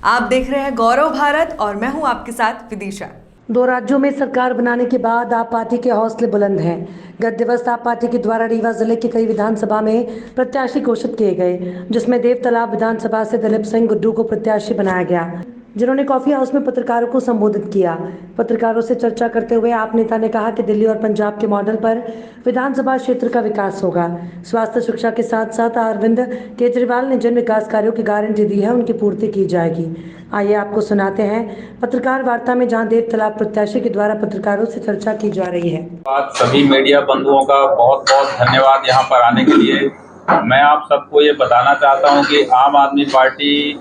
आप देख रहे हैं गौरव भारत और मैं हूं आपके साथ विदिशा। 2 राज्यों में सरकार बनाने के बाद आप पार्टी के हौसले बुलंद हैं। गत दिवस आप पार्टी के द्वारा रीवा जिले के कई विधानसभा में प्रत्याशी घोषित किए गए, जिसमें देवतालाब विधानसभा से दिलीप सिंह गुड्डू को प्रत्याशी बनाया गया, जिन्होंने कॉफी हाउस में पत्रकारों को संबोधित किया। पत्रकारों से चर्चा करते हुए आप नेता ने कहा कि दिल्ली और पंजाब के मॉडल पर विधानसभा क्षेत्र का विकास होगा। स्वास्थ्य शिक्षा के साथ साथ अरविंद केजरीवाल ने जिन विकास कार्यों की गारंटी दी है उनकी पूर्ति की जाएगी। आइए आपको सुनाते हैं पत्रकार वार्ता में जहां देवतालाब प्रत्याशी के द्वारा पत्रकारों से चर्चा की जा रही है। सभी मीडिया बंधुओं का बहुत बहुत धन्यवाद यहाँ पर आने के लिए। मैं आप सबको ये बताना चाहता हूँ कि आम आदमी पार्टी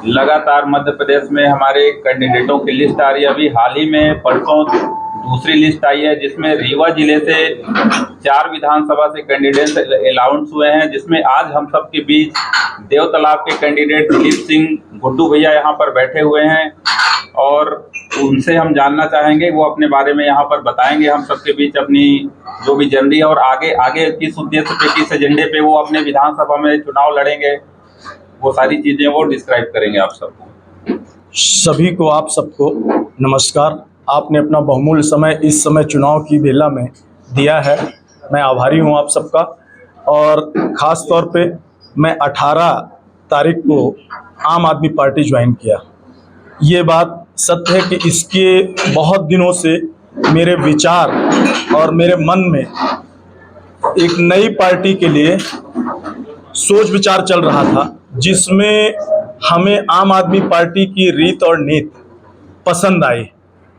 लगातार मध्य प्रदेश में हमारे कैंडिडेटों की लिस्ट आ रही है। अभी हाल ही में परसों दूसरी लिस्ट आई है, जिसमें रीवा जिले से 4 विधानसभा से कैंडिडेट अलाउंस हुए हैं, जिसमें आज हम सब के बीच देवतालाब के कैंडिडेट दिलीप सिंह गुड्डू भैया यहाँ पर बैठे हुए हैं और उनसे हम जानना चाहेंगे, वो अपने बारे में यहाँ पर बताएंगे हम सबके बीच अपनी जो भी जर्नी है और आगे आगे किस उद्देश्य पे, किस एजेंडे पे वो अपने विधानसभा में चुनाव लड़ेंगे, वो सारी चीजें वो डिस्क्राइब करेंगे आप सबको। सभी को आप सबको नमस्कार। आपने अपना बहुमूल्य समय इस समय चुनाव की बेला में दिया है, मैं आभारी हूं आप सबका। और ख़ास तौर पे मैं 18 तारीख को आम आदमी पार्टी ज्वाइन किया। ये बात सत्य है कि इसके बहुत दिनों से मेरे विचार और मेरे मन में एक नई पार्टी के लिए सोच विचार चल रहा था, जिसमें हमें आम आदमी पार्टी की रीत और नीति पसंद आई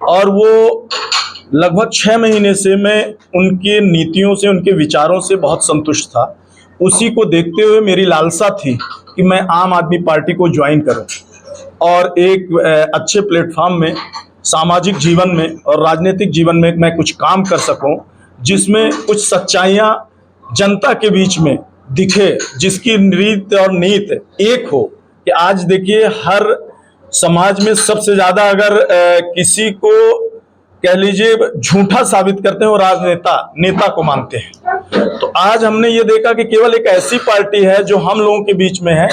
और वो लगभग 6 महीने से मैं उनकी नीतियों से, उनके विचारों से बहुत संतुष्ट था। उसी को देखते हुए मेरी लालसा थी कि मैं आम आदमी पार्टी को ज्वाइन करूं और एक अच्छे प्लेटफॉर्म में सामाजिक जीवन में और राजनीतिक जीवन में मैं कुछ काम कर सकूं, जिसमें कुछ सच्चाइयां जनता के बीच में दिखे, जिसकी रीत और नीति एक हो। कि आज देखिए हर समाज में सबसे ज़्यादा अगर किसी को कह लीजिए झूठा साबित करते हैं, वो राजनेता नेता को मानते हैं। तो आज हमने ये देखा कि केवल एक ऐसी पार्टी है जो हम लोगों के बीच में है,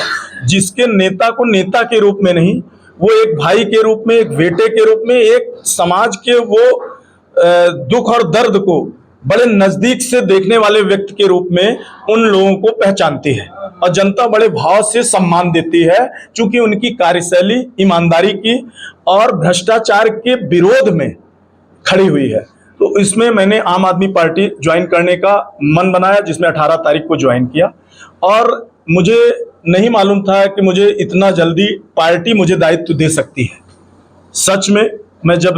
जिसके नेता को नेता के रूप में नहीं, वो एक भाई के रूप में, एक बेटे के रूप में, एक समाज के वो दुख और दर्द को बड़े नजदीक से देखने वाले व्यक्ति के रूप में उन लोगों को पहचानती है और जनता बड़े भाव से सम्मान देती है, क्योंकि उनकी कार्यशैली ईमानदारी की और भ्रष्टाचार के विरोध में खड़ी हुई है। तो इसमें मैंने आम आदमी पार्टी ज्वाइन करने का मन बनाया, जिसमें 18 तारीख को ज्वाइन किया। और मुझे नहीं मालूम था कि मुझे इतना जल्दी पार्टी मुझे दायित्व दे सकती है। सच में मैं जब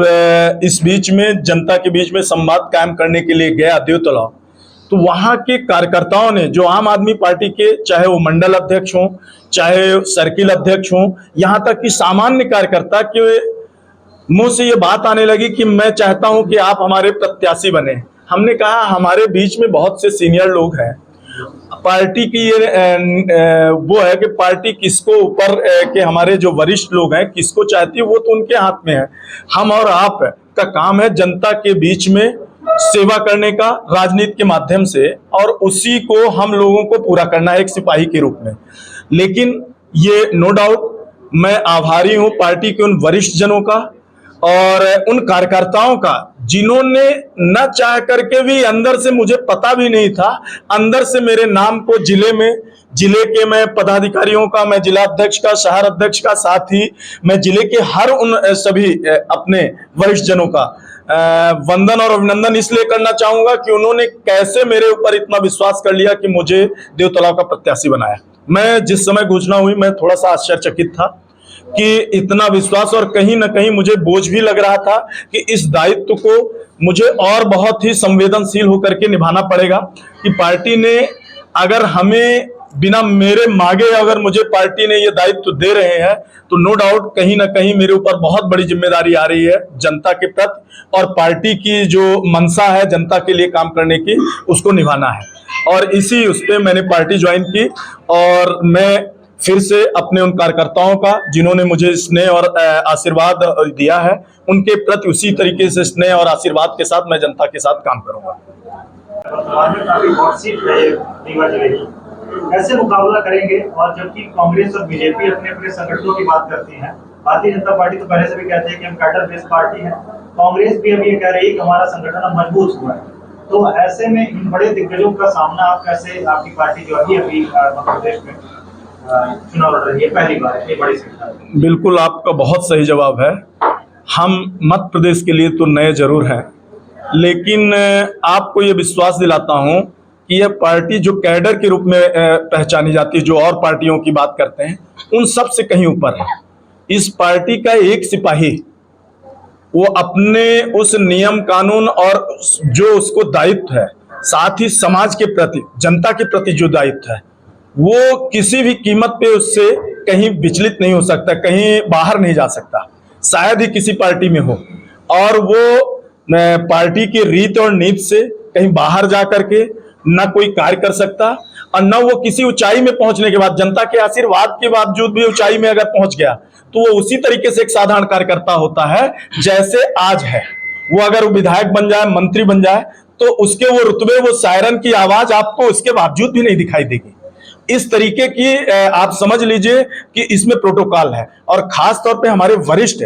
इस बीच में जनता के बीच में संवाद कायम करने के लिए गया देवतालाब, तो वहाँ के कार्यकर्ताओं ने, जो आम आदमी पार्टी के, चाहे वो मंडल अध्यक्ष हों, चाहे सर्किल अध्यक्ष हों, यहाँ तक कि सामान्य कार्यकर्ता के मुंह से ये बात आने लगी कि मैं चाहता हूं कि आप हमारे प्रत्याशी बने। हमने कहा हमारे बीच में बहुत से सीनियर लोग हैं, पार्टी की ये वो है कि पार्टी किसको ऊपर के हमारे जो वरिष्ठ लोग हैं किसको चाहती है, वो तो उनके हाथ में है। हम और आप का काम है जनता के बीच में सेवा करने का राजनीति के माध्यम से, और उसी को हम लोगों को पूरा करना है एक सिपाही के रूप में। लेकिन ये नो डाउट मैं आभारी हूँ पार्टी के उन वरिष्ठ जनों का और उन कार्यकर्ताओं का, जिन्होंने न चाह करके भी, अंदर से मुझे पता भी नहीं था, अंदर से मेरे नाम को जिले के मैं पदाधिकारियों का, मैं जिला अध्यक्ष का, शहर अध्यक्ष का, साथ ही मैं जिले के हर उन सभी अपने वरिष्ठ जनों का वंदन और अभिनंदन इसलिए करना चाहूंगा कि उन्होंने कैसे मेरे ऊपर इतना विश्वास कर लिया कि मुझे देवतालाब का प्रत्याशी बनाया। मैं जिस समय घोषणा हुई, मैं थोड़ा सा आश्चर्यचकित था कि इतना विश्वास, और कहीं ना कहीं मुझे बोझ भी लग रहा था कि इस दायित्व को मुझे और बहुत ही संवेदनशील होकर के निभाना पड़ेगा। कि पार्टी ने अगर हमें बिना मेरे मांगे अगर मुझे पार्टी ने ये दायित्व दे रहे हैं, तो नो डाउट कहीं ना कहीं मेरे ऊपर बहुत बड़ी जिम्मेदारी आ रही है जनता के प्रति, और पार्टी की जो मनसा है जनता के लिए काम करने की, उसको निभाना है। और इसी उस पर मैंने पार्टी ज्वाइन की और मैं फिर से अपने उन कार्यकर्ताओं का, जिन्होंने मुझे स्नेह और आशीर्वाद दिया है, उनके प्रति उसी तरीके से स्नेह और आशीर्वाद के साथ मैं जनता के साथ काम करूंगा। ऐसे मुकाबला करेंगे। और जबकि कांग्रेस और बीजेपी अपने अपने संगठनों की बात करती हैं, भारतीय जनता पार्टी तो पहले से भी कहती है कि हम कैडर बेस्ड पार्टी है। कांग्रेस भी अब ये कह रही है कि हमारा संगठन अब मजबूत हुआ है। तो ऐसे में इन बड़े दिग्गजों का सामना आप कैसे, आपकी पार्टी जो अभी मध्य प्रदेश में चुनाव लड़ रही है पहली बार इतनी बड़ी संख्या? बिल्कुल, आपका बहुत सही जवाब है। हम मध्य प्रदेश के लिए तो नए जरूर हैं, लेकिन आपको ये विश्वास दिलाता हूँ कि यह पार्टी जो कैडर के रूप में पहचानी जाती है, जो और पार्टियों की बात करते हैं, उन सब से कहीं ऊपर है। इस पार्टी का एक सिपाही वो अपने उस नियम कानून और जो उसको दायित्व है, साथ ही समाज के प्रति, जनता के प्रति जो दायित्व है, वो किसी भी कीमत पे उससे कहीं विचलित नहीं हो सकता, कहीं बाहर नहीं जा सकता। शायद ही किसी पार्टी में हो, और वो पार्टी की रीत और नीति से कहीं बाहर जा करके न कोई कार्य कर सकता, और न वो किसी ऊंचाई में पहुंचने के बाद, जनता के आशीर्वाद के बावजूद भी ऊंचाई में अगर पहुंच गया तो वो उसी तरीके से एक साधारण कार्यकर्ता होता है जैसे आज है। वो अगर विधायक बन जाए, मंत्री बन जाए, तो उसके वो रुतबे, वो सायरन की आवाज आपको उसके बावजूद भी नहीं दिखाई देगी। इस तरीके की आप समझ लीजिए कि इसमें प्रोटोकॉल है। और खास तौर पे हमारे वरिष्ठ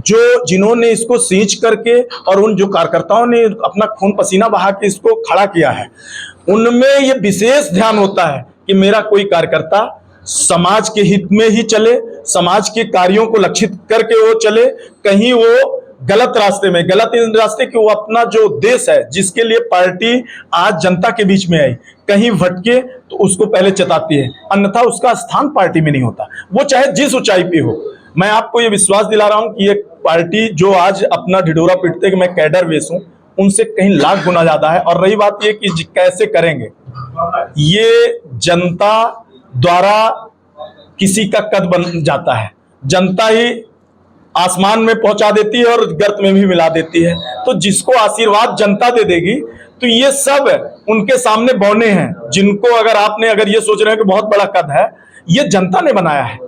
जिन्होंने इसको सींच करके, और उन जो कार्यकर्ताओं ने अपना खून पसीना बहा के इसको खड़ा किया है, उनमें ये विशेष ध्यान होता है कि मेरा कोई कार्यकर्ता समाज के हित में ही चले, समाज के कार्यों को लक्षित करके वो चले, कहीं वो गलत रास्ते में, गलत इन रास्ते कि वो अपना जो देश है, जिसके लिए पार्टी आज जनता के बीच में आई, कहीं भटके तो उसको पहले चेताती है, अन्यथा उसका स्थान पार्टी में नहीं होता, वो चाहे जिस ऊंचाई पे हो। मैं आपको ये विश्वास दिला रहा हूं कि ये पार्टी जो आज अपना ढिढोरा पीटते हैं कि मैं कैडर बेस हूं, उनसे कहीं लाख गुना ज्यादा है। और रही बात ये कि कैसे करेंगे, ये जनता द्वारा किसी का कद बन जाता है, जनता ही आसमान में पहुंचा देती है और गर्त में भी मिला देती है। तो जिसको आशीर्वाद जनता दे देगी, तो ये सब उनके सामने बौने हैं, जिनको अगर ये सोच रहे हैं कि बहुत बड़ा कद है, ये जनता ने बनाया है।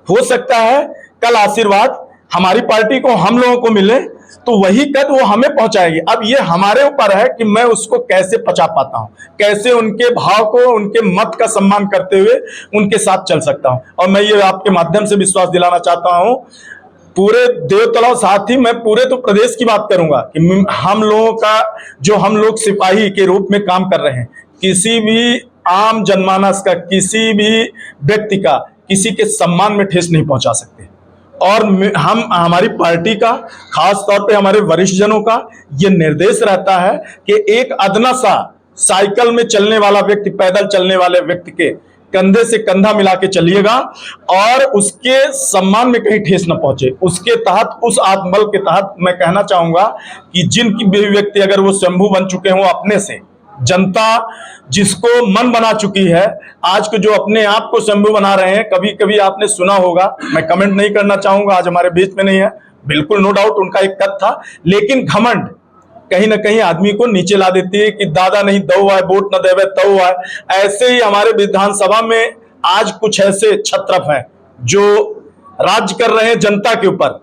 हो सकता है कल आशीर्वाद हमारी पार्टी को, हम लोगों को मिले, तो वही कद वो हमें पहुंचाएगी। अब ये हमारे ऊपर है कि मैं उसको कैसे पचा पाता हूं, कैसे उनके भाव को, उनके मत का सम्मान करते हुए उनके साथ चल सकता हूं। और मैं ये आपके माध्यम से विश्वास दिलाना चाहता हूं पूरे देवतलाव, साथ ही मैं पूरे तो प्रदेश की बात करूंगा कि हम लोगों का, जो हम लोग सिपाही के रूप में काम कर रहे हैं, किसी भी आम जनमानस का, किसी भी व्यक्ति का, किसी के सम्मान में ठेस नहीं पहुंचा सकते। और हमारी पार्टी का, खास तौर पे हमारे वरिष्ठ जनों का ये निर्देश रहता है कि एक अदना सा साइकिल में चलने वाला व्यक्ति, पैदल चलने वाले व्यक्ति के कंधे से कंधा मिला के चलिएगा, और उसके सम्मान में कहीं ठेस न पहुंचे। उसके तहत, उस आत्मबल के तहत मैं कहना चाहूंगा कि जिनकी भी व्यक्ति अगर वो शंभू बन चुके हों अपने से, जनता जिसको मन बना चुकी है, आज को जो अपने आप को शंभू बना रहे हैं, कभी कभी आपने सुना होगा, मैं कमेंट नहीं करना चाहूंगा, आज हमारे बीच में नहीं है, बिल्कुल नो डाउट उनका एक कद था, लेकिन घमंड कहीं ना कहीं आदमी को नीचे ला देती है कि दादा नहीं दऊ आए, वोट न देवे तऊ आए। ऐसे ही हमारे विधानसभा में आज कुछ ऐसे छत्रप हैं जो राज कर रहे हैं जनता के ऊपर।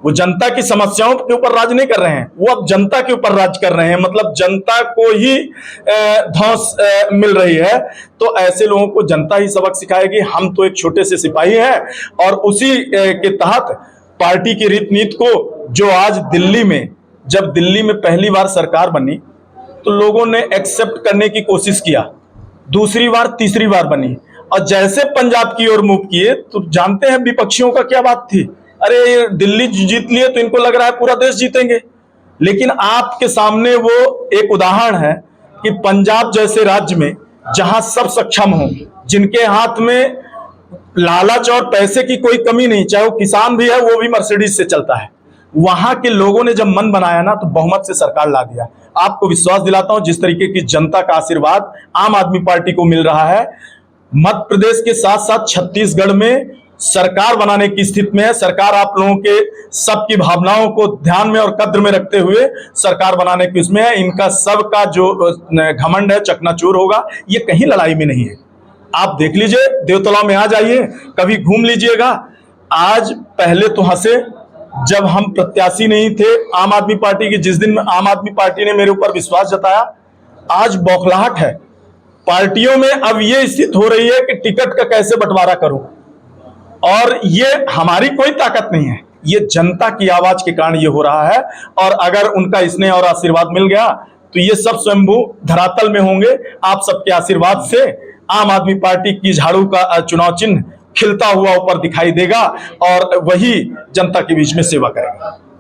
वो जनता की समस्याओं के ऊपर राज नहीं कर रहे हैं, वो अब जनता के ऊपर राज कर रहे हैं, मतलब जनता को ही धौंस मिल रही है। तो ऐसे लोगों को जनता ही सबक सिखाएगी। हम तो एक छोटे से सिपाही हैं, और उसी के तहत पार्टी की रीत नीति को, जो आज दिल्ली में, जब दिल्ली में पहली बार सरकार बनी तो लोगों ने एक्सेप्ट करने की कोशिश किया, दूसरी बार, तीसरी बार बनी, और जैसे पंजाब की ओर मूव किए तो जानते हैं विपक्षियों का क्या बात थी, अरे दिल्ली जीत लिए तो इनको लग रहा है पूरा देश जीतेंगे। लेकिन आपके सामने वो एक उदाहरण है कि पंजाब जैसे राज्य में, जहां सब सक्षम हो, जिनके हाथ में लालच और पैसे की कोई कमी नहीं, चाहे वो किसान भी है, वो भी मर्सिडीज से चलता है, वहां के लोगों ने जब मन बनाया ना, तो बहुमत से सरकार ला दिया। आपको विश्वास दिलाता हूं, जिस तरीके की जनता का आशीर्वाद आम आदमी पार्टी को मिल रहा है, मध्य प्रदेश के साथ साथ छत्तीसगढ़ में सरकार बनाने की स्थिति में है। सरकार आप लोगों के सबकी भावनाओं को ध्यान में और कद्र में रखते हुए सरकार बनाने की उसमें है। इनका सबका जो घमंड है चकनाचूर होगा, ये कहीं लड़ाई में नहीं है। आप देख लीजिए, देवतला में आ जाइए, कभी घूम लीजिएगा। आज पहले तो हंसे जब हम प्रत्याशी नहीं थे आम आदमी पार्टी की, जिस दिन आम आदमी पार्टी ने मेरे ऊपर विश्वास जताया, आज बौखलाहट है पार्टियों में अब ये स्थिति हो रही है कि टिकट का कैसे बंटवारा करूं, और ये हमारी कोई ताकत नहीं है, ये जनता की आवाज के कारण ये हो रहा है। और अगर उनका स्नेह और आशीर्वाद मिल गया तो ये सब स्वयंभू धरातल में होंगे। आप सबके आशीर्वाद से आम आदमी पार्टी की झाड़ू का चुनाव चिन्ह खिलता हुआ ऊपर दिखाई देगा और वही जनता के बीच में सेवा करेगा।